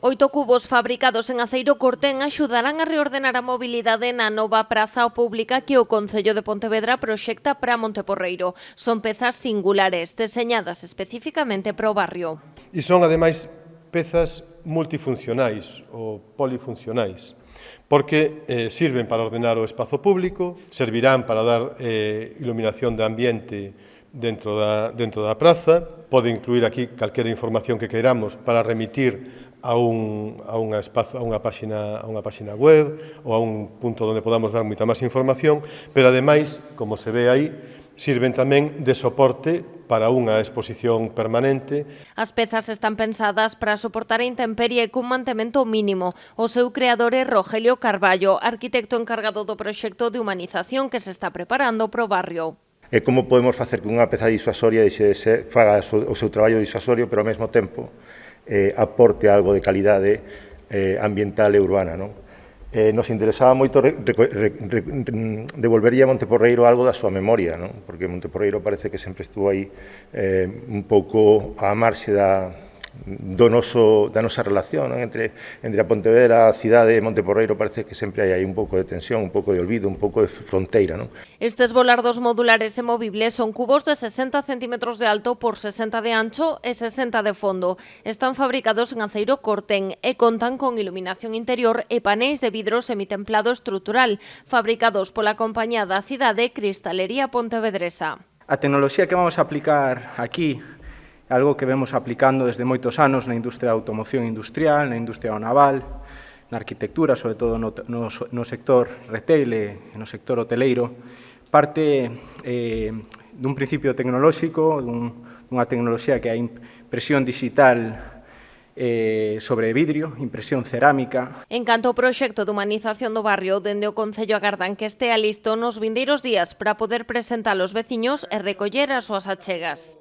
8 cubos fabricados en aceiro cortén axudarán a reordenar a mobilidade na nova praza pública que o Concello de Pontevedra proxecta para Monteporreiro. Son pezas singulares, deseñadas especificamente para o barrio. E son, ademais, pezas multifuncionais ou polifuncionais, porque sirven para ordenar o espazo público, servirán para dar iluminación de ambiente dentro da praza, pode incluir aquí calquera información que queiramos para remitir a unha páxina web ou a un punto onde podamos dar moita máis información, pero ademais, como se ve aí, sirven tamén de soporte para unha exposición permanente. As pezas están pensadas para soportar a intemperie cun mantemento mínimo. O seu creador é Rogelio Carballo, arquitecto encargado do proxecto de humanización que se está preparando para o barrio. E como podemos facer que unha peza disuasoria faga o seu traballo disuasorio, pero ao mesmo tempo aporte algo de calidade ambiental e urbana, non? Nos interesaba moito devolverlle a Monteporreiro algo da súa memoria, non? Porque Monteporreiro parece que sempre estuvo aí un pouco á marxe da nosa relación, non? Entre a Pontevedra, a cidade e Monteporreiro parece que sempre hai aí un pouco de tensión, un pouco de olvido, un pouco de fronteira, non? Estes volardos modulares e movibles son cubos de 60 centímetros de alto por 60 de ancho e 60 de fondo. Están fabricados en aceiro cortén e contan con iluminación interior e paneis de vidro semitemplado estrutural, fabricados pola compañía da cidade Cristalería Pontevedresa. A tecnoloxía que vamos a aplicar aquí, algo que vemos aplicando desde moitos anos na industria da automoción industrial, na industria naval, na arquitectura, sobre todo no sector retail e no sector hoteleiro, parte dun principio tecnolóxico, dunha tecnoloxía que é a impresión digital sobre vidrio, impresión cerámica. En canto ao proxecto de humanización do barrio, dende o Concello agardan que estea listo nos vindeiros días para poder presentar aos veciños e recoller as súas achegas.